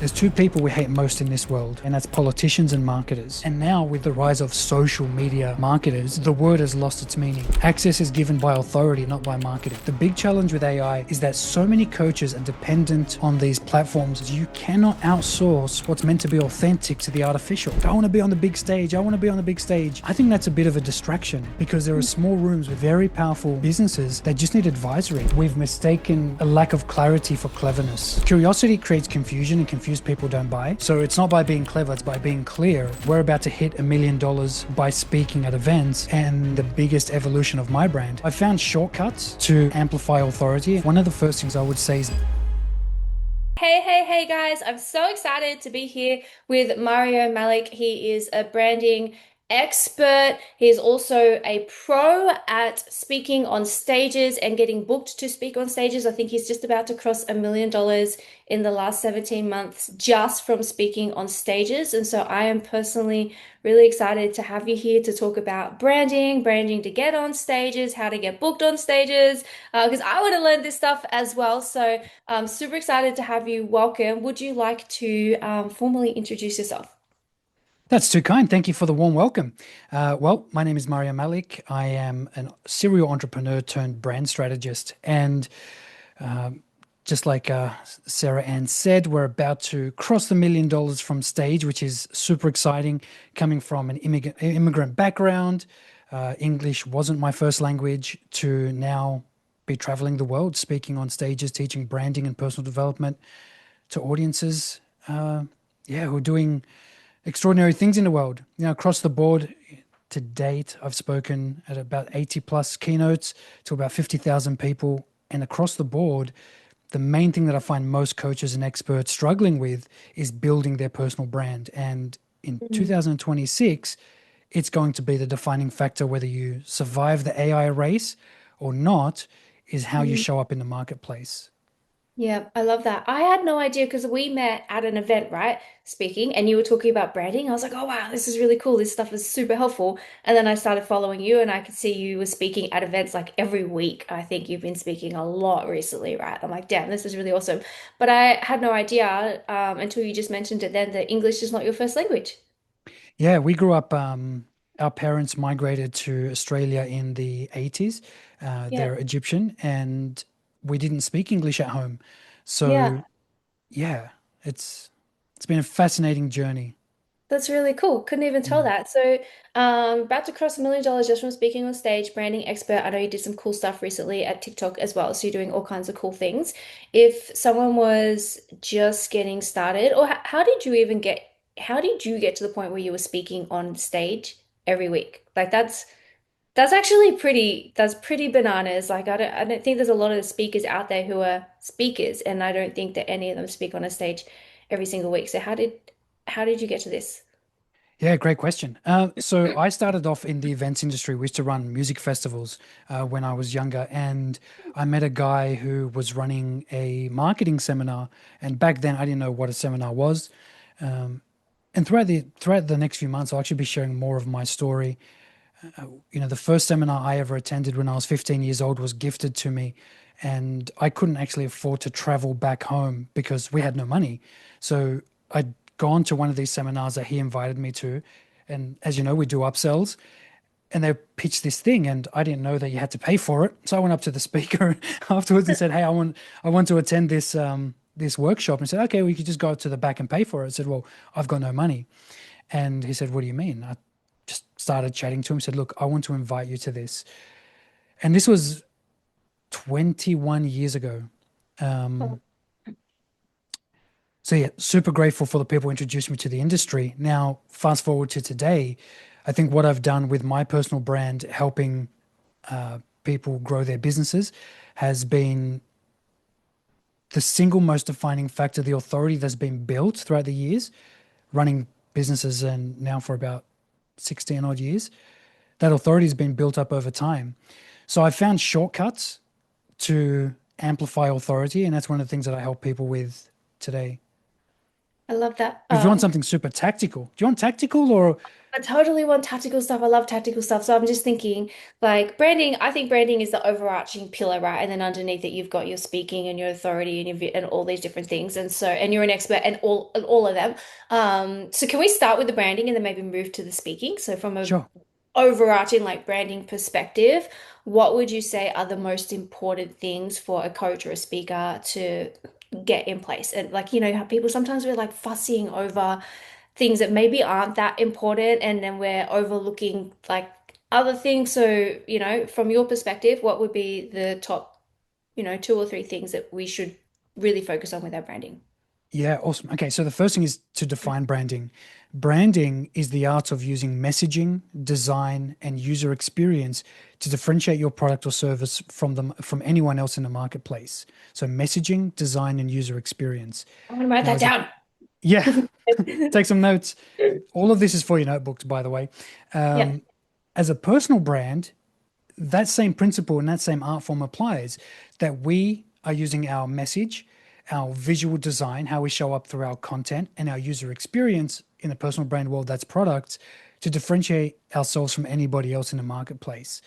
There's two people we hate most in this world, and that's politicians and marketers. And now with the rise of social media marketers, the word has lost its meaning. Access is given by authority, not by marketing. The big challenge with AI is that so many coaches are dependent on these platforms. You cannot outsource what's meant to be authentic to the artificial. I want to be on the big stage. I want to be on the big stage. I think that's a bit of a distraction because there are small rooms with very powerful businesses that just need advisory. We've mistaken a lack of clarity for cleverness. Curiosity creates confusion, and confused people don't buy. So it's not by being clever, it's by being clear. We're about to hit $1 million by speaking at events, and the biggest evolution of my brand. I found shortcuts to amplify authority. One of the first things I would say is Hey guys, I'm so excited to be here with Mario Malik. He is a branding expert. He's also a pro at speaking on stages and getting booked to speak on stages. I think he's just about to cross $1 million in the last 17 months just from speaking on stages. And so I am personally really excited to have you here to talk about branding, branding to get on stages, how to get booked on stages, because I want to learn this stuff as well. So I'm super excited to have you. Welcome. Would you like to formally introduce yourself? That's too kind. Thank you for the warm welcome. Well, my name is Mario Malik. I am a serial entrepreneur turned brand strategist. And just like Sarah Ann said, we're about to cross the $1 million from stage, which is super exciting. Coming from an immigrant background, English wasn't my first language, to now be traveling the world, speaking on stages, teaching branding and personal development to audiences, who are doing extraordinary things in the world. Across the board, to date, I've spoken at about 80 plus keynotes to about 50,000 people. And across the board, the main thing that I find most coaches and experts struggling with is building their personal brand. And in 2026, it's going to be the defining factor whether you survive the AI race or not, is how you Mhm. show up in the marketplace. Yeah, I love that. I had no idea because we met at an event, right? Speaking, and you were talking about branding. I was like, oh, wow, this is really cool. This stuff is super helpful. And then I started following you, and I could see you were speaking at events like every week. I think you've been speaking a lot recently, right? I'm like, damn, this is really awesome. But I had no idea until you just mentioned it then that English is not your first language. Yeah, we grew up, our parents migrated to Australia in the 80s. Yeah. They're Egyptian, and we didn't speak English at home. So, Yeah. yeah, it's been a fascinating journey. That's really cool. Couldn't even tell Mm. that. So, about to cross $1 million just from speaking on stage, branding expert. I know you did some cool stuff recently at TikTok as well. So you're doing all kinds of cool things. If someone was just getting started, or how did you get to the point where you were speaking on stage every week? Like that's actually that's pretty bananas. Like I don't think there's a lot of speakers out there who are speakers, and I don't think that any of them speak on a stage every single week. So how did you get to this? Yeah, great question. So I started off in the events industry. We used to run music festivals when I was younger, and I met a guy who was running a marketing seminar. And back then, I didn't know what a seminar was. And throughout the next few months, I'll actually be sharing more of my story. The first seminar I ever attended when I was 15 years old was gifted to me, and I couldn't actually afford to travel back home because we had no money. So I'd gone to one of these seminars that he invited me to, and as you know, we do upsells, and they pitched this thing, and I didn't know that you had to pay for it. So I went up to the speaker afterwards and said, "Hey, I want to attend this workshop." And he said, "Okay, we could just go to the back and pay for it." I said, "Well, I've got no money." And he said, "What do you mean?" I just started chatting to him, said, "Look, I want to invite you to this." And this was 21 years ago. Oh, So yeah, super grateful for the people who introduced me to the industry. Now, fast forward to today, I think what I've done with my personal brand, helping people grow their businesses, has been the single most defining factor, the authority that's been built throughout the years, running businesses and now for about 16 odd years. That authority has been built up over time. So I found shortcuts to amplify authority, and that's one of the things that I help people with today. I love that. If you want something super tactical, do you want tactical or I totally want tactical stuff. I love tactical stuff. So I'm just thinking, like branding, I think branding is the overarching pillar, right? And then underneath it, you've got your speaking and your authority and and all these different things. And so, and you're an expert and all of them. So can we start with the branding and then maybe move to the speaking? So from a sure? overarching like branding perspective, what would you say are the most important things for a coach or a speaker to get in place? And like, you know, how people sometimes we're like fussing over things that maybe aren't that important and then we're overlooking like other things. So, you know, from your perspective, what would be the top, you know, two or three things that we should really focus on with our branding? Yeah, awesome. Okay, so the first thing is to define branding. Branding is the art of using messaging, design, and user experience to differentiate your product or service from anyone else in the marketplace. So messaging, design, and user experience. I'm gonna write Now, that as a down. yeah, take some notes. All of this is for your notebooks, by the way. Yeah. Um, as a personal brand, that same principle and that same art form applies that we are using our message, our visual design, how we show up through our content, and our user experience in the personal brand world, that's products, to differentiate ourselves from anybody else in the marketplace.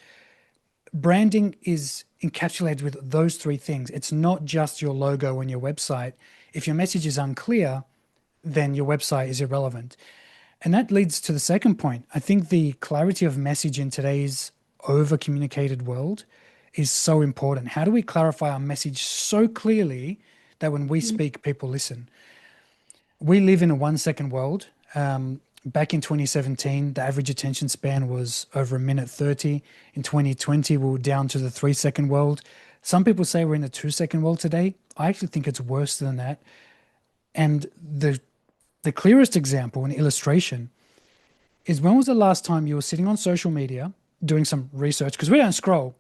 Branding is encapsulated with those three things. It's not just your logo and your website. If your message is unclear, then your website is irrelevant. And that leads to the second point. I think the clarity of message in today's over communicated world is so important. How do we clarify our message so clearly that when we speak, people listen? We live in a 1 second world. Back in 2017, the average attention span was over a minute 30. In 2020, we were down to the 3 second world. Some people say we're in the 2 second world today. I actually think it's worse than that. And the clearest example and illustration is when was the last time you were sitting on social media doing some research? Because we don't scroll.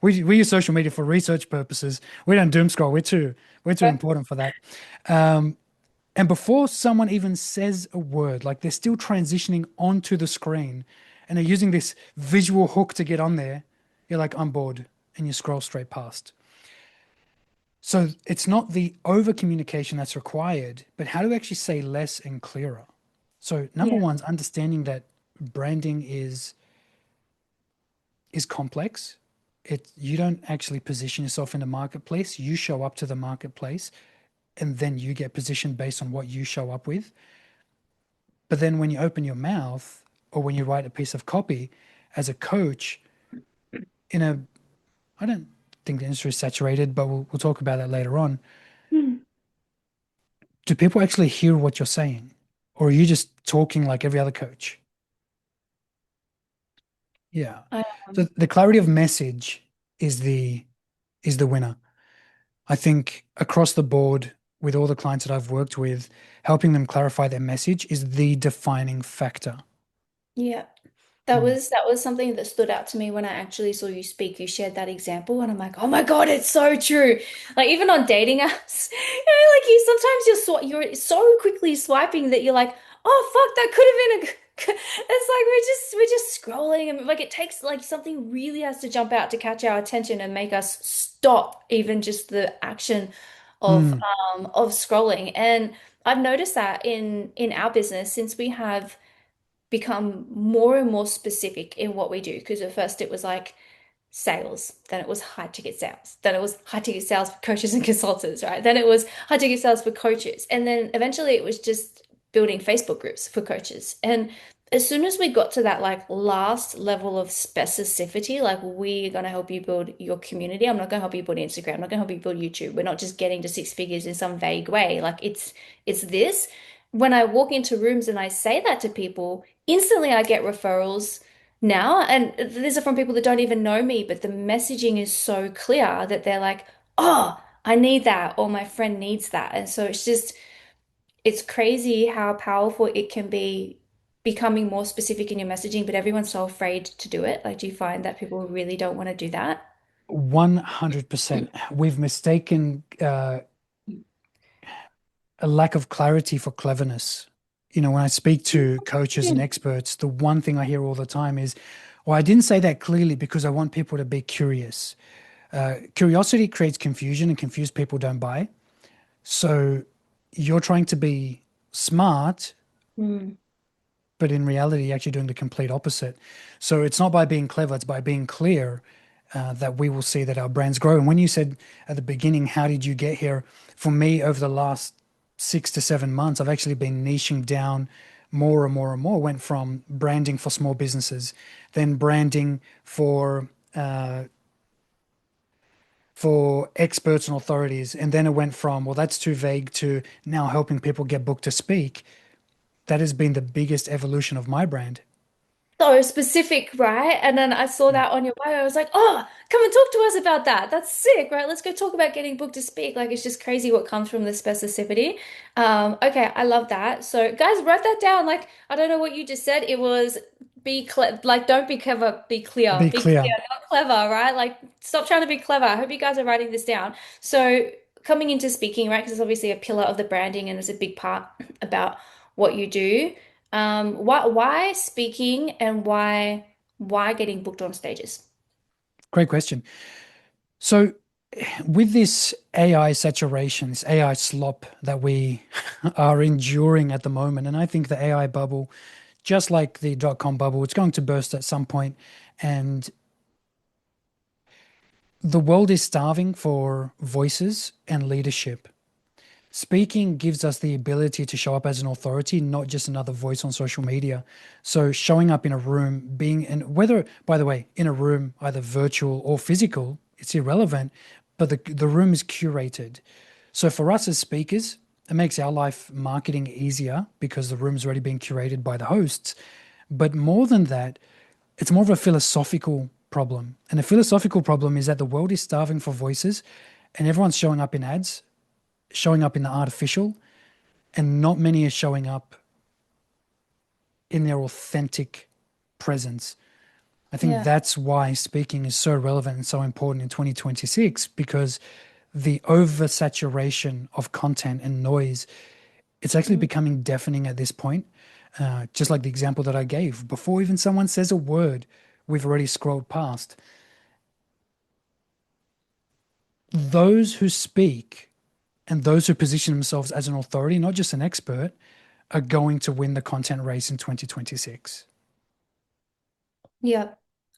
We use social media for research purposes. We don't doom scroll. We're too important for that. And before someone even says a word, like they're still transitioning onto the screen and they're using this visual hook to get on there, you're like, I'm bored, and you scroll straight past. So it's not the over communication that's required, but how to actually say less and clearer. So number Yeah. one is understanding that branding is complex. You don't actually position yourself in the marketplace. You show up to the marketplace and then you get positioned based on what you show up with. But then when you open your mouth or when you write a piece of copy as a coach in a, I don't think the industry is saturated, but we'll talk about that later on. Hmm. Do people actually hear what you're saying? Or are you just talking like every other coach? Yeah. I, So the clarity of message is the winner. I think across the board with all the clients that I've worked with, helping them clarify their message is the defining factor. yeah. Mm. That was something that stood out to me when I actually saw you speak. You shared that example, and I'm like, oh my God, it's so true. Like even on dating apps, you know, like you sometimes you're so quickly swiping that you're like, oh fuck, that could have been a. It's like we're just scrolling and like it takes like something really has to jump out to catch our attention and make us stop even just the action Mm. of scrolling. And I've noticed that in our business since we have become more and more specific in what we do. Because at first it was like sales, then it was high ticket sales, then it was high ticket sales for coaches and consultants, right? Then it was high ticket sales for coaches. And then eventually it was just building Facebook groups for coaches. And as soon as we got to that like last level of specificity, like we're going to help you build your community. I'm not going to help you build Instagram. I'm not going to help you build YouTube. We're not just getting to six figures in some vague way. Like it's this. When I walk into rooms and I say that to people, instantly I get referrals now. And these are from people that don't even know me, but the messaging is so clear that they're like, oh, I need that, or my friend needs that. And so it's crazy how powerful it can be becoming more specific in your messaging, but everyone's so afraid to do it. Like, do you find that people really don't want to do that? 100%. We've mistaken a lack of clarity for cleverness. When I speak to coaches and experts, the one thing I hear all the time is, well, I didn't say that clearly because I want people to be curious. Curiosity creates confusion, and confused people don't buy. So you're trying to be smart, Mm. but in reality, you're actually doing the complete opposite. So it's not by being clever, it's by being clear that we will see that our brands grow. And when you said at the beginning, how did you get here? For me, over the last 6 to 7 months, I've actually been niching down more and more and more. Went from branding for small businesses, then branding uh, for experts and authorities. And then it went from, well, that's too vague to now helping people get booked to speak. That has been the biggest evolution of my brand. So specific, right? And then I saw Mm. that on your bio. I was like, oh, come and talk to us about that. That's sick, right? Let's go talk about getting booked to speak. Like, it's just crazy what comes from the specificity. Okay, I love that. So, guys, write that down. Like, I don't know what you just said. It was be clear, like, don't be clever, be clear. Be Be clear, clear. not clever, right? Like, stop trying to be clever. I hope you guys are writing this down. So, coming into speaking, right? Because it's obviously a pillar of the branding and it's a big part about what you do. Why speaking and why getting booked on stages? Great question. So, with this AI saturation, this AI slop that we are enduring at the moment, and I think the AI bubble, just like the dot-com bubble, it's going to burst at some point, and the world is starving for voices and leadership. Speaking gives us the ability to show up as an authority, not just another voice on social media. So showing up in a room, being in whether, by the way, in a room, either virtual or physical, it's irrelevant, but the room is curated. So for us as speakers, it makes our life marketing easier because the room's already been curated by the hosts. But more than that, it's more of a philosophical problem. And the philosophical problem is that the world is starving for voices and everyone's showing up in ads, showing up in the artificial, and not many are showing up in their authentic presence. I think Yeah. that's why speaking is so relevant and so important in 2026 because the oversaturation of content and noise, it's actually Mm. becoming deafening at this point. Just like the example that I gave, before even someone says a word, we've already scrolled past. Those who speak and those who position themselves as an authority, not just an expert, are going to win the content race in 2026. Yeah.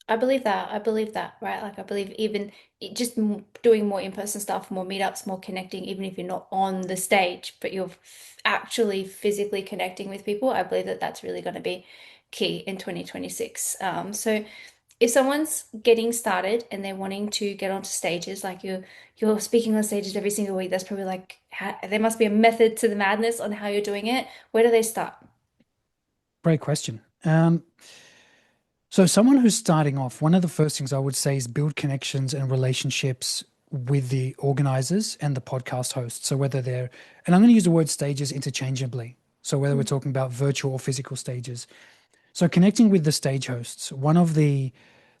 I believe that. I believe that, right? Like I believe even just doing more in-person stuff, more meetups, more connecting, even if you're not on the stage, but you're actually physically connecting with people, I believe that that's really going to be key in 2026. So if someone's getting started and they're wanting to get onto stages, like you're speaking on stages every single week, that's probably like there must be a method to the madness on how you're doing it. Where do they start? Great question. So, someone who's starting off, one of the first things I would say is build connections and relationships with the organizers and the podcast hosts. So, whether they're, and I'm going to use the word stages interchangeably. So, whether we're Mm. talking about virtual or physical stages. So, connecting with the stage hosts, one of the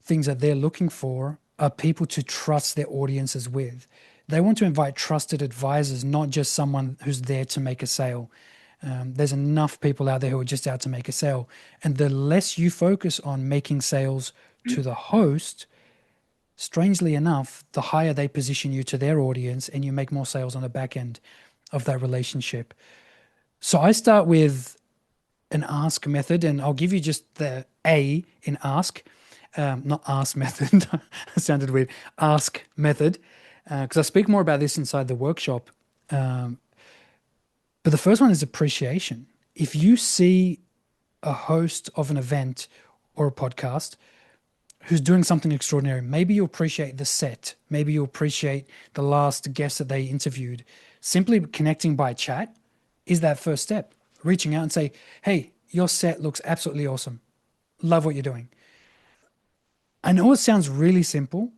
things that they're looking for are people to trust their audiences with. They want to invite trusted advisors, not just someone who's there to make a sale. There's enough people out there who are just out to make a sale. And the less you focus on making sales to the host, strangely enough, the higher they position you to their audience and you make more sales on the back end of that relationship. So I start with an ask method, and I'll give you just the A in ask, not ask method. It sounded weird. Ask method, because I speak more about this inside the workshop. Um, but the first one is appreciation. If you see a host of an event or a podcast who's doing something extraordinary, maybe you appreciate the set, maybe you appreciate the last guest that they interviewed. Simply connecting by chat is that first step. Reaching out and say, hey, your set looks absolutely awesome. Love what you're doing. I know it sounds really simple,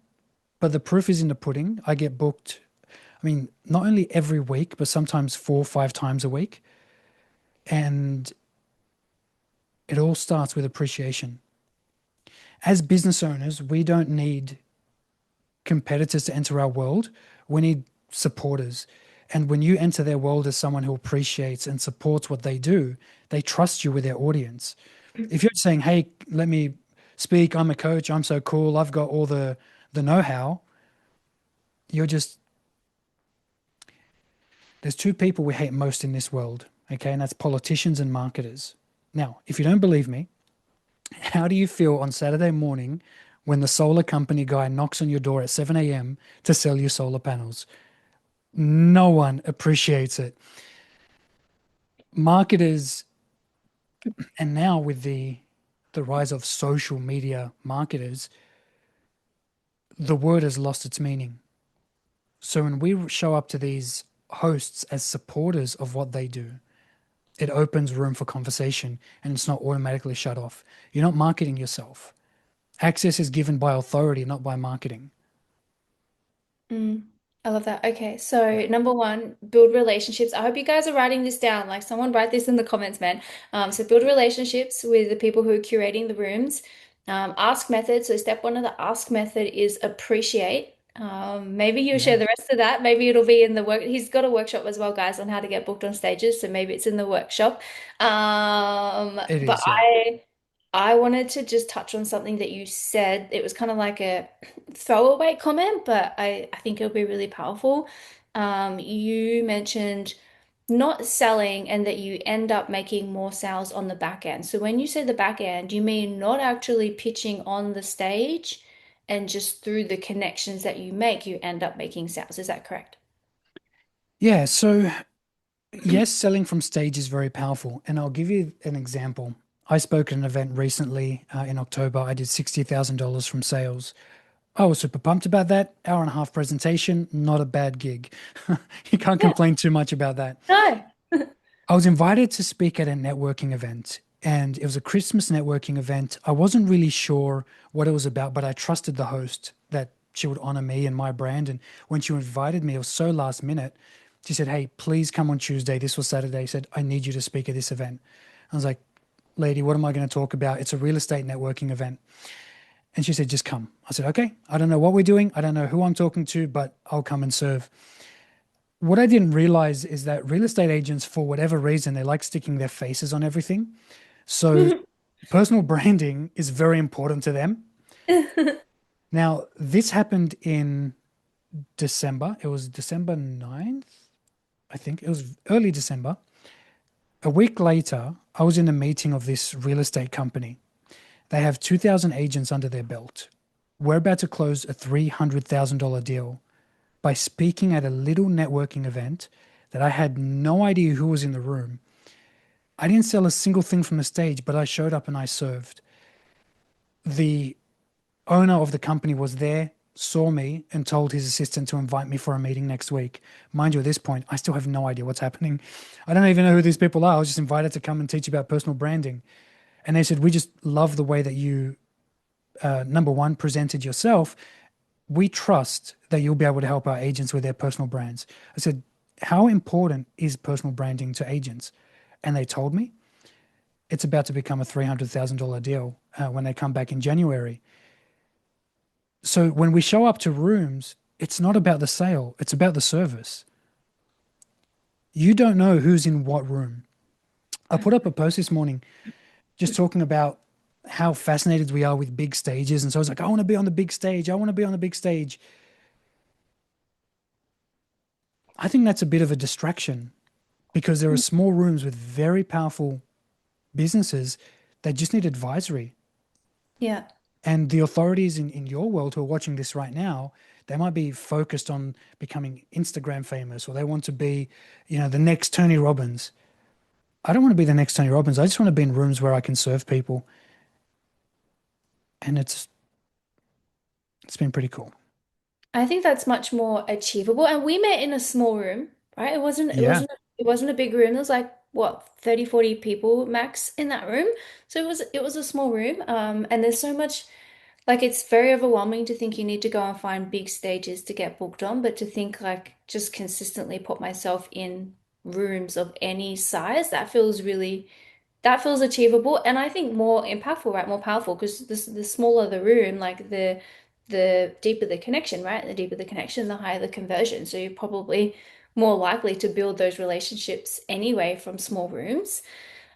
but the proof is in the pudding. I get booked, I mean, not only every week, but sometimes 4 or 5 times a week. And it all starts with appreciation. As business owners, we don't need competitors to enter our world. We need supporters. And when you enter their world as someone who appreciates and supports what they do, they trust you with their audience. If you're saying, hey, let me speak, I'm a coach, I'm so cool, I've got all the know-how, you're just there's two people we hate most in this world. Okay, and that's politicians and marketers. Now, if you don't believe me, how do you feel on Saturday morning when the solar company guy knocks on your door at 7 a.m. to sell you solar panels? No one appreciates it. Marketers, and now with the rise of social media marketers, the word has lost its meaning. So when we show up to these hosts as supporters of what they do, it opens room for conversation and it's not automatically shut off. You're not marketing yourself. Access is given by authority, not by marketing. Mm, I love that. Okay, so number one, build relationships. I hope you guys are writing this down. Like someone write this in the comments, man. So build relationships with the people who are curating the rooms. Ask method. So step one of the ask method is appreciate. Maybe you'll share Yeah, the rest of that. Maybe it'll be in the work. He's got a workshop as well, guys, on how to get booked on stages. So maybe it's in the workshop. it But is. Yeah. I wanted to just touch on something that you said. It was kind of like a throwaway comment, but I think it'll be really powerful. You mentioned not selling and that you end up making more sales on the back end. So when you say the back end, you mean not actually pitching on the stage and just through the connections that you make, you end up making sales. Is that correct? Yeah. So, yes, selling from stage is very powerful. And I'll give you an example. I spoke at an event recently in October. I did $60,000 from sales. I was super pumped about that. Hour and a half presentation, not a bad gig. You can't Yeah. complain too much about that. No. I was invited to speak at a networking event, and it was a Christmas networking event. I wasn't really sure what it was about, but I trusted the host that she would honor me and my brand. And when she invited me, it was so last minute. She said, "Hey, please come on Tuesday." This was Saturday. She said, "I need you to speak at this event." I was like, "Lady, what am I going to talk about? It's a real estate networking event." And she said, "Just come." I said, "Okay, I don't know what we're doing. I don't know who I'm talking to, but I'll come and serve." What I didn't realize is that real estate agents, for whatever reason, they like sticking their faces on everything. So personal branding is very important to them. Now, this happened in December. It was December 9th, I think. It was early December. A week later, I was in a meeting of this real estate company. They have 2,000 agents under their belt. We're about to close a $300,000 deal by speaking at a little networking event that I had no idea who was in the room. I didn't sell a single thing from the stage, but I showed up and I served. The owner of the company was there, saw me, and told his assistant to invite me for a meeting next week. Mind you, at this point, I still have no idea what's happening. I don't even know who these people are. I was just invited to come and teach about personal branding. And they said, "We just love the way that you, number one, presented yourself. We trust that you'll be able to help our agents with their personal brands." I said, "How important is personal branding to agents?" And they told me it's about to become a $300,000 deal when they come back in January. So when we show up to rooms, it's not about the sale, it's about the service. You don't know who's in what room. I put up a post this morning just talking about how fascinated we are with big stages. And so I was like, "I want to be on the big stage. I want to be on the big stage." I think that's a bit of a distraction because there are small rooms with very powerful businesses that just need advisory. Yeah. And the authorities in your world who are watching this right now, they might be focused on becoming Instagram famous or they want to be, the next Tony Robbins. I don't want to be the next Tony Robbins. I just want to be in rooms where I can serve people. And it's been pretty cool. I think that's much more achievable. And we met in a small room, right? It wasn't it Yeah. wasn't it wasn't a big room. There was like what, 30, 40 people max in that room. So it was a small room. And there's so much, like, it's very overwhelming to think you need to go and find big stages to get booked on, but to think like just consistently put myself in rooms of any size, that feels achievable and I think more impactful, right? More powerful because the smaller the room, like the deeper the connection, right? The deeper the connection, the higher the conversion. So you're probably more likely to build those relationships anyway from small rooms.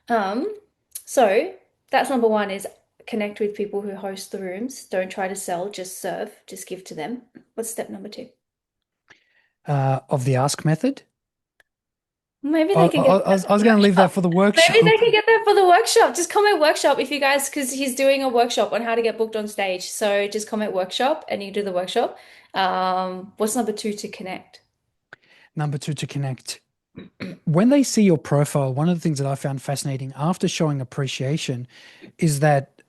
Um, so that's number one is connect with people who host the rooms. Don't try to sell, just serve, just give to them. What's step number two? Of the ask method. Maybe they can get that I for was the going to leave that workshop. for the Maybe they workshop. can get that for the workshop. Just comment workshop if you guys, because he's doing a workshop on how to get booked on stage. So just comment workshop and you do the workshop. What's number two to connect? Number two, to connect. When they see your profile, one of the things that I found fascinating after showing appreciation is that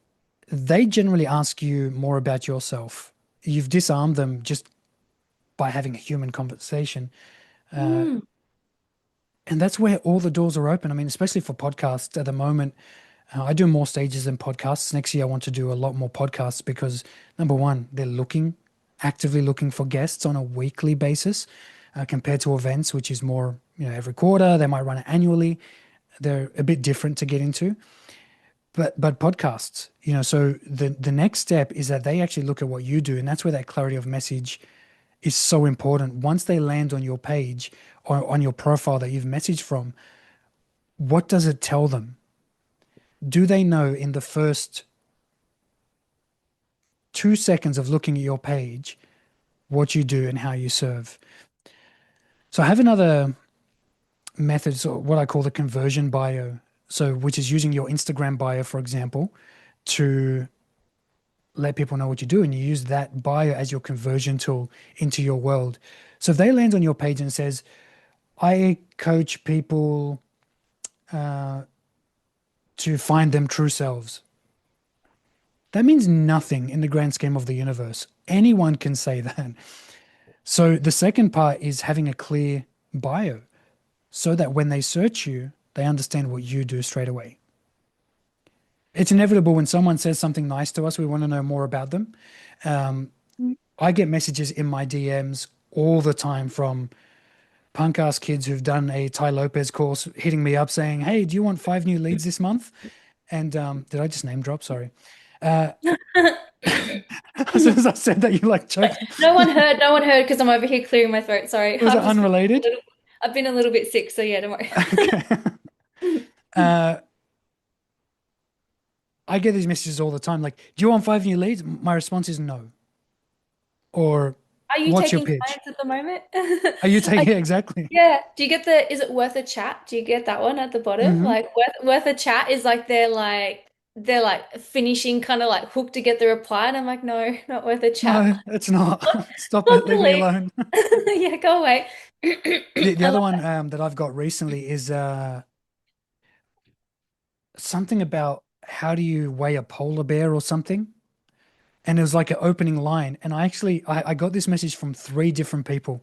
they generally ask you more about yourself. You've disarmed them just by having a human conversation. Uh, Mm. and that's where all the doors are open. I mean, especially for podcasts at the moment, I do more stages than podcasts. Next year, I want to do a lot more podcasts because number one, they're actively looking for guests on a weekly basis, compared to events, which is more, every quarter. They might run it annually. They're a bit different to get into. But podcasts, so the next step is that they actually look at what you do, and that's where that clarity of message is so important. Once they land on your page or on your profile that you've messaged from, what does it tell them? Do they know in the first 2 seconds of looking at your page what you do and how you serve? So I have another method, so what I call the conversion bio. So, which is using your Instagram bio, for example, to let people know what you do, and you use that bio as your conversion tool into your world. So if they land on your page and says, I coach people uh, to find them true selves, that means nothing in the grand scheme of the universe. Anyone can say that. So the second part is having a clear bio so that when they search you, they understand what you do straight away. It's inevitable when someone says something nice to us, we want to know more about them. Um, I get messages in my DMs all the time from punk ass kids who've done a Ty Lopez course hitting me up saying, "Hey, do you want 5 new leads this month?" And did I just name drop? Sorry. Uh, as soon as I said that, you like choked. No one heard because I'm over here clearing my throat. Sorry. Was it unrelated? I've been a little bit sick, so yeah, don't worry. Okay. Uh, I get these messages all the time like, "Do you want 5 new leads?" My response is no. Or, Are you "What's your taking pitch?" clients at the moment? Are you taking it exactly? Yeah. Do you get is it worth a chat? Do you get that one at the bottom? Hmm. Like worth a chat is like they're like finishing kind of like hook to get the reply. And I'm like, no, not worth a chat. No, it's not. Stop Look it. the Leave me lead. alone. Yeah, go away. The I other love one that I've got recently is something about how do you weigh a polar bear or something. And it was like an opening line. And I got this message from three different people.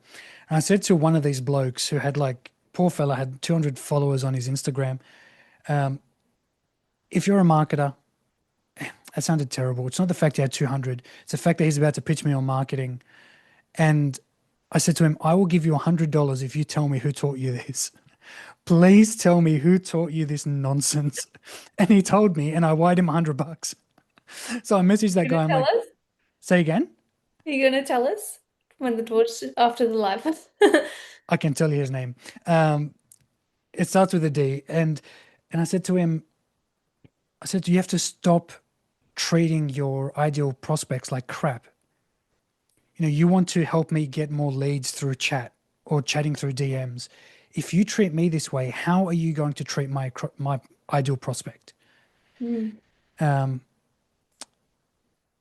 And I said to one of these blokes who had like, poor fella, had 200 followers on his Instagram. Um, if you're a marketer, that sounded terrible. It's not the fact he had 200. It's the fact that he's about to pitch me on marketing. And I said to him, I will give you $100 if you tell me who taught you this. Please tell me who taught you this nonsense. And he told me, and I wired him $100. So I messaged that you gonna guy. I'm tell like, us. say again? Are you gonna tell us when the torch after the live? I can tell you his name. Um, it starts with a D. And I said to him, I said, you have to stop treating your ideal prospects like crap. You want to help me get more leads through chat or chatting through DMs. If you treat me this way, how are you going to treat my ideal prospect? Hmm. Um,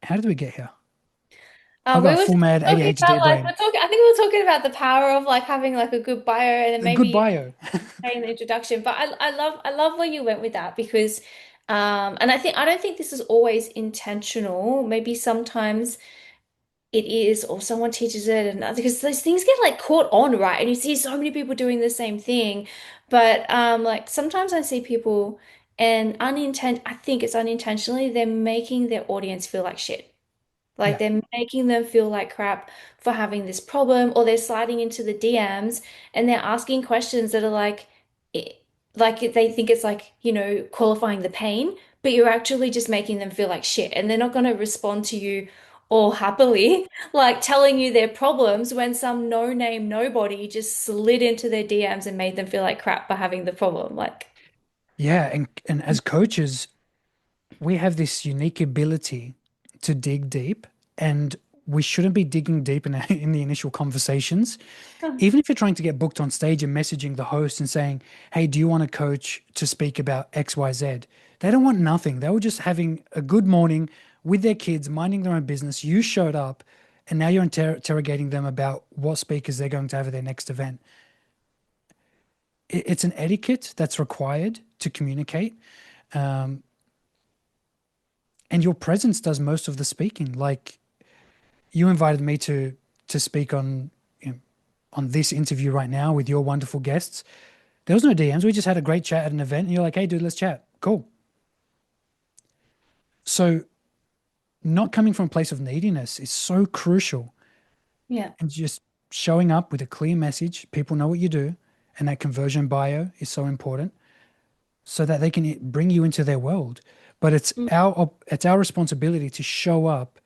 how did we get here? I've We got a were full just mad talking ADHD about like brain. we're talking. I think we were talking about the power of like having like a good bio and then A good maybe bio. saying the introduction. But I love where you went with that because and I don't think this is always intentional. Maybe sometimes it is, or someone teaches it, and because those things get like caught on, right? And you see so many people doing the same thing. But like sometimes I see people and I think it's unintentionally, they're making their audience feel like shit. Like Yeah. they're making them feel like crap for having this problem, or they're sliding into the DMs and they're asking questions that are i- like they think it's like, qualifying the pain, but you're actually just making them feel like shit. And they're not going to respond to you all happily, like telling you their problems when some no-name nobody just slid into their DMs and made them feel like crap for having the problem. Like, Yeah. And as coaches, we have this unique ability to dig deep. And we shouldn't be digging deep in, in the initial conversations. Oh, Even if you're trying to get booked on stage and messaging the host and saying, hey, do you want a coach to speak about XYZ? They don't want nothing. They were just having a good morning with their kids, minding their own business. You showed up, and now you're interrogating them about what speakers they're going to have at their next event. It's an etiquette that's required to communicate. Um, and your presence does most of the speaking. Like you invited me to speak on you know, on this interview right now with your wonderful guests. There was no DMs. We just had a great chat at an event, and you're like, "Hey, dude, let's chat." Cool. So, not coming from a place of neediness is so crucial, yeah. and just showing up with a clear message. People know what you do, and that conversion bio is so important, so that they can bring you into their world. But Mm, it's our responsibility to show up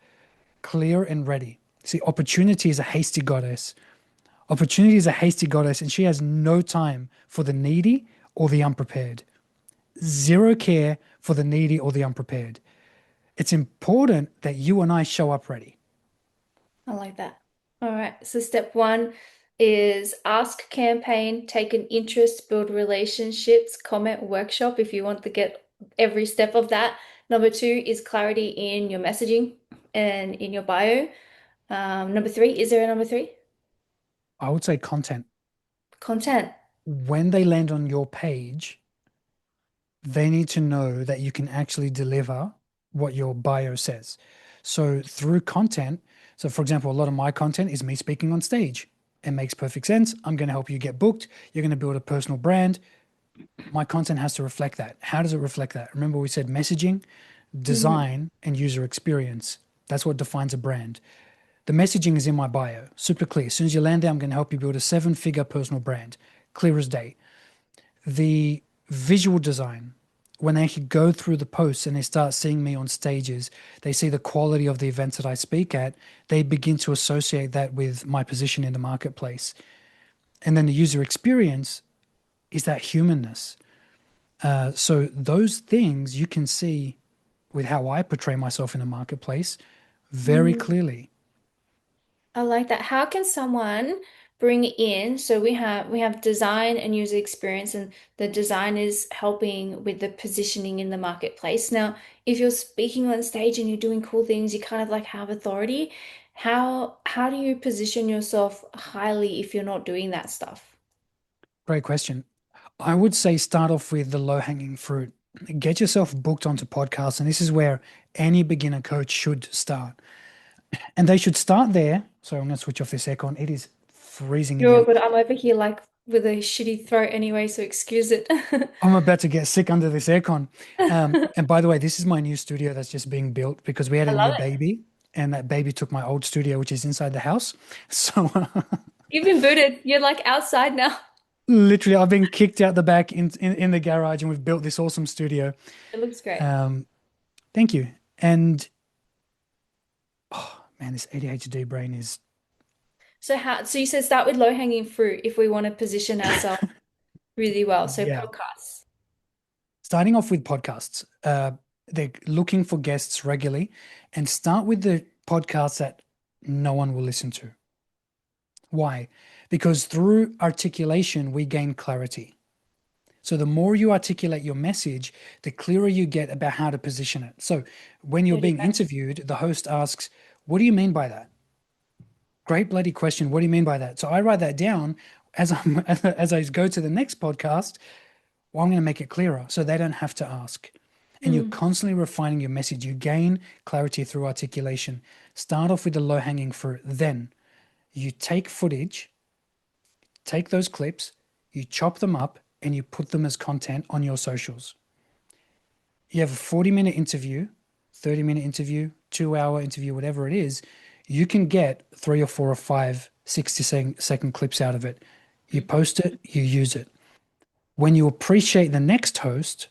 clear and ready. See, opportunity is a hasty goddess. Opportunity is a hasty goddess, and she has no time for the needy or the unprepared. Zero care for the needy or the unprepared. It's important that you and I show up ready. I like that. All right. So step one is ask campaign, take an interest, build relationships, comment workshop if you want to get every step of that. Number two is clarity in your messaging and in your bio. Number three, is there a number three? I would say content. Content. When they land on your page, they need to know that you can actually deliver what your bio says. So through content, so for example, a lot of my content is me speaking on stage. It makes perfect sense. I'm going to help you get booked. You're going to build a personal brand. My content has to reflect that. How does it reflect that? Remember, we said messaging, Hmm. design, and user experience. That's what defines a brand. The messaging is in my bio, super clear. As soon as you land there, I'm going to help you build a seven-figure personal brand, clear as day. The visual design, when they actually go through the posts and they start seeing me on stages, they see the quality of the events that I speak at, they begin to associate that with my position in the marketplace. And then the user experience is that humanness. So those things you can see with how I portray myself in the marketplace very clearly. I like that. How can someone bring in, so we have design and user experience, and the design is helping with the positioning in the marketplace. Now, if you're speaking on stage and you're doing cool things, you kind of like have authority. How do you position yourself highly if you're not doing that stuff? Great question. I would say start off with the low-hanging fruit. Get yourself booked onto podcasts, and this is where any beginner coach should start. And they should start there. So I'm going to switch off this aircon. It is freezing in You're here. good. I'm over here like with a shitty throat anyway, so excuse it. I'm about to get sick under this aircon. And by the way, this is my new studio that's just being built because we had I a love new it. baby, and that baby took my old studio, which is inside the house. So You've been booted. You're like outside now. literally, I've been kicked out the back in the garage, and we've built this awesome studio. It looks great. Um, thank you. And oh man, this ADHD brain is So you said start with low-hanging fruit if we want to position ourselves really well. So yeah. podcasts. Starting off with podcasts, they're looking for guests regularly, and start with the podcasts that no one will listen to. Why? Because through articulation, we gain clarity. So the more you articulate your message, the clearer you get about how to position it. So when you're Dirty being facts. interviewed, the host asks, what do you mean by that? Great bloody question. What do you mean by that? So I write that down as I'm as I go to the next podcast. Well, I'm going to make it clearer so they don't have to ask. And you're Mm, constantly refining your message. You gain clarity through articulation. Start off with the low-hanging fruit. Then you take footage, take those clips, you chop them up, and you put them as content on your socials. You have a 40-minute interview, 30-minute interview, 2 hour interview, whatever it is. You can get three or four or five 60-second clips out of it. You post it, you use it. When you appreciate the next host,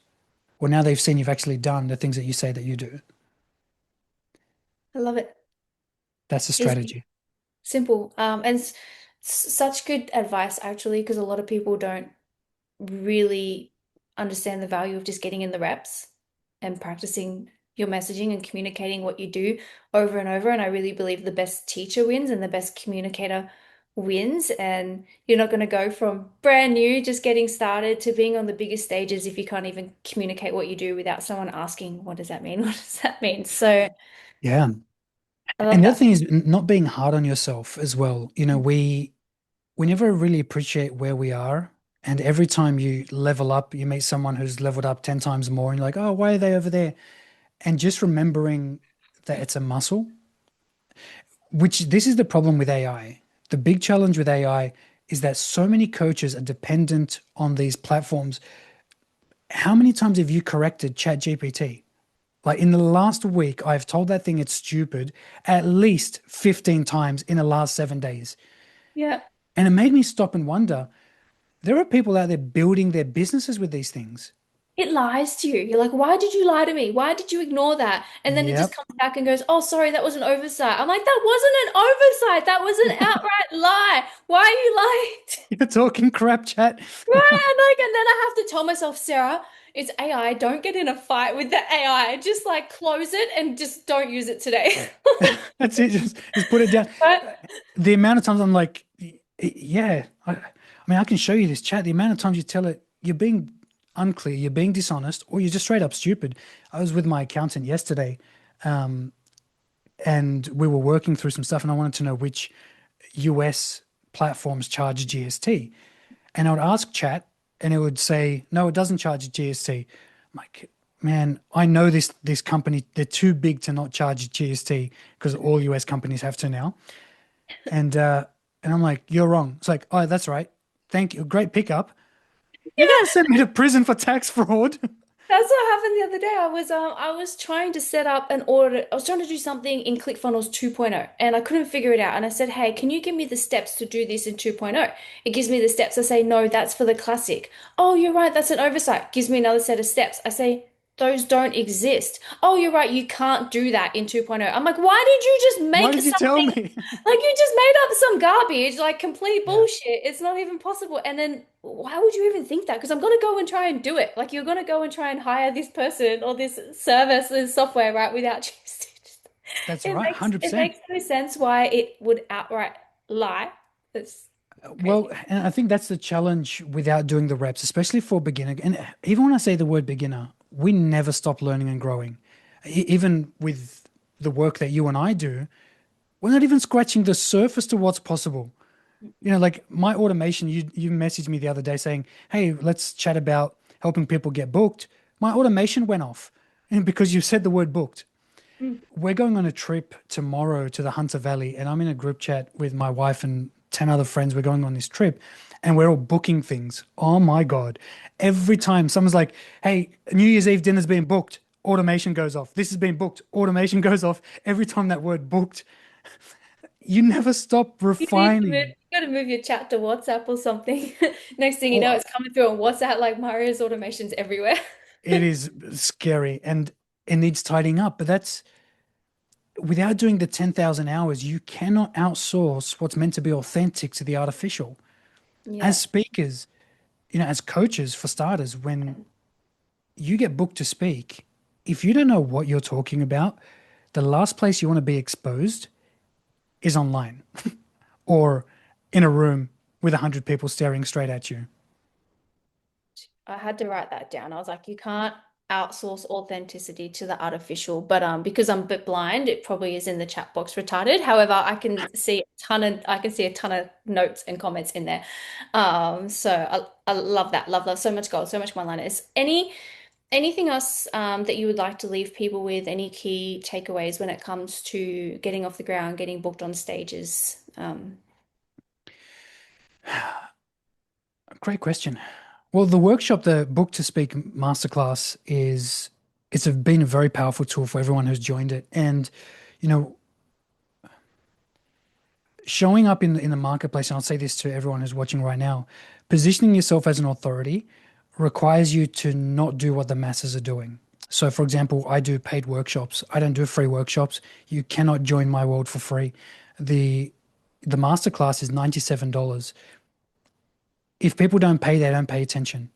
well, now they've seen you've actually done the things that you say that you do. I love it. That's the Easy, strategy. simple. And such good advice actually, because a lot of people don't really understand the value of just getting in the reps and practicing. your messaging and communicating what you do over and over. And I really believe the best teacher wins and the best communicator wins. And you're not going to go from brand new, just getting started, to being on the biggest stages if you can't even communicate what you do without someone asking, what does that mean? What does that mean? So Yeah. I love And the other that. thing is not being hard on yourself as well. We never really appreciate where we are. And every time you level up, you meet someone who's leveled up 10 times more, and you're like, oh, why are they over there? And just remembering that it's a muscle, which this is the problem with AI. The big challenge with AI is that so many coaches are dependent on these platforms. How many times have you corrected ChatGPT? Like in the last week, I've told that thing it's stupid at least 15 times in the last 7 days. Yeah. And it made me stop and wonder, there are people out there building their businesses with these things. It lies to you. You're like, why did you lie to me? Why did you ignore that? And then it just Yep. comes back and goes, oh, sorry, that was an oversight. I'm like, that wasn't an oversight. That was an outright lie. Why are you lying? You're talking crap, chat. Right? And then I have to tell myself, Sarah, it's AI. Don't get in a fight with the AI. Just like close it and just don't use it today. That's it. Just put it down. Right? The amount of times I'm like, yeah, I mean, I can show you this chat. The amount of times you tell it you're being unclear, you're being dishonest, or you're just straight up stupid. I was with my accountant yesterday, and we were working through some stuff, and I wanted to know which US platforms charge GST. And I would ask chat, and it would say, no, it doesn't charge GST. I'm like, man, I know this company, they're too big to not charge GST because all US companies have to now. And I'm like, you're wrong. It's like, oh, that's right. Thank you. Great pickup. You're gonna send me to prison for tax fraud. That's what happened the other day. I was trying to set up an audit. I was trying to do something in ClickFunnels 2.0 and I couldn't figure it out. And I said, "Hey, can you give me the steps to do this in 2.0?" It gives me the steps. I say, "No, that's for the classic." "Oh, you're right, that's an oversight." Gives me another set of steps. I say, "Those don't exist." "Oh, you're right, you can't do that in 2.0." I'm like, "Why did you just Why make did you tell something me? like you just made up some garbage, like complete Yeah, bullshit. It's not even possible." And then why would you even think that? Because I'm gonna go and try and do it. Like you're gonna go and try and hire this person or this service, this software, right? Without just that's it right. makes it 100%. makes no sense why it would outright lie. It's Well, crazy. and I think that's the challenge without doing the reps, especially for beginner. And even when I say the word beginner, we never stop learning and growing. Even with the work that you and I do, we're not even scratching the surface to what's possible. Like my automation, you messaged me the other day saying, "Hey, let's chat about helping people get booked." My automation went off, and because you said the word booked. Mm. We're going on a trip tomorrow to the Hunter Valley, and I'm in a group chat with my wife and 10 other friends. We're going on this trip, and we're all booking things. Oh my God. Every time someone's like, "Hey, New Year's Eve dinner's been booked," automation goes off. This has been booked, automation goes off. Every time that word booked, you never stop You need to move, refining. you gotta move your chat to WhatsApp or something. Next thing you know, Oh, it's coming through on WhatsApp like Mario's automations everywhere. it is scary and it needs tidying up. But that's without doing the 10,000 hours, you cannot outsource what's meant to be authentic to the artificial. As Yeah. speakers, as coaches, for starters, when you get booked to speak, if you don't know what you're talking about, the last place you want to be exposed is online or in a room with 100 people staring straight at you. I had to write that down. I was like, you can't outsource authenticity to the artificial. But because I'm a bit blind, it probably is in the chat box retarded. However, I can see a ton of notes and comments in there. So I love that. Love that. So much gold, so much one-liners. Anything else that you would like to leave people with? Any key takeaways when it comes to getting off the ground, getting booked on stages? Great question. Well, the workshop, the Book to Speak masterclass it's been a very powerful tool for everyone who's joined it. And, you know, showing up in the marketplace, and I'll say this to everyone who's watching right now, positioning yourself as an authority requires you to not do what the masses are doing. So, for example, I do paid workshops. I don't do free workshops. You cannot join my world for free. The the masterclass is $97. If people don't pay, they don't pay attention.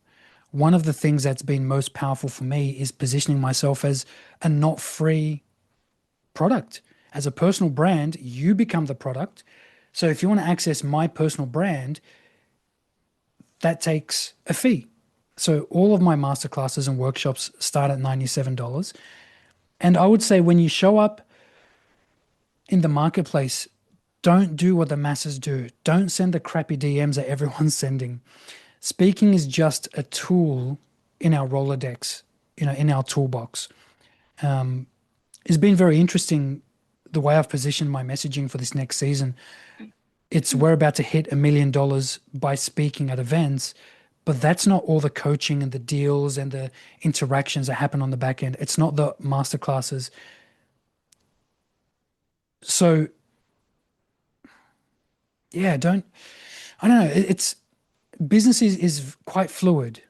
one of the things that's been most powerful for me is positioning myself as a not free product. As a personal brand, you become the product. So if you want to access my personal brand, that takes a fee. So all of my masterclasses and workshops start at $97. And I would say when you show up in the marketplace, don't do what the masses do. Don't send the crappy DMs that everyone's sending. Speaking is just a tool in our Rolodex, in our toolbox. It's been very interesting the way I've positioned my messaging for this next season. It's we're about to hit $1 million by speaking at events, but that's not all the coaching and the deals and the interactions that happen on the back end. It's not the masterclasses. So yeah, I don't know. It's business is quite fluid.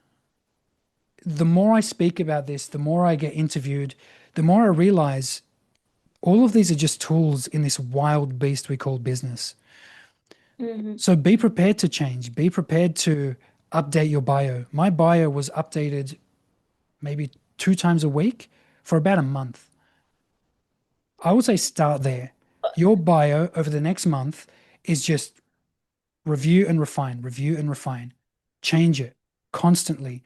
The more I speak about this, the more I get interviewed, the more I realize all of these are just tools in this wild beast we call business. Hmm. So be prepared to change. Be prepared to update your bio. My bio was updated maybe 2 times a week for about a month. I would say start there. Your bio over the next month is just review and refine, change it constantly.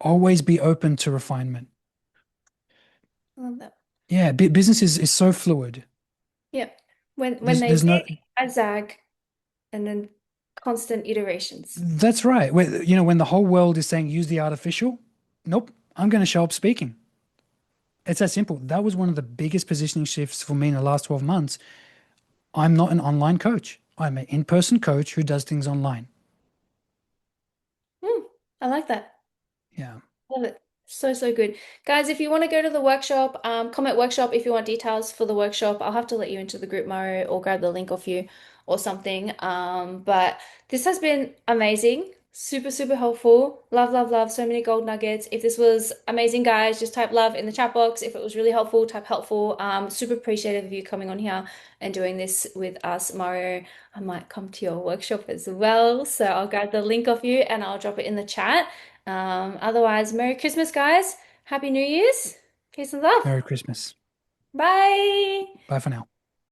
Always be open to refinement. I love that. Yeah, business is so fluid. Yeah. When they There's no, zig, I zag, and then constant iterations. that's right. When the whole world is saying use the artificial, nope, I'm going to show up speaking. It's that simple. That was one of the biggest positioning shifts for me in the last 12 months. I'm not an online coach. I'm an in-person coach who does things online. Hmm, I like that. Yeah, Love it. So, so good. Guys, if you want to go to the workshop, comment workshop if you want details for the workshop. I'll have to let you into the group, Mario, or grab the link off you or something. But this has been amazing. Super, super helpful. Love, love, love. So many gold nuggets. If this was amazing, guys, just type love in the chat box. If it was really helpful, type helpful. Super appreciative of you coming on here and doing this with us, Mario. I might come to your workshop as well. So I'll grab the link off you and I'll drop it in the chat. Otherwise, Merry Christmas, guys. Happy New Year's. Peace and love. Merry Christmas. Bye. Bye for now.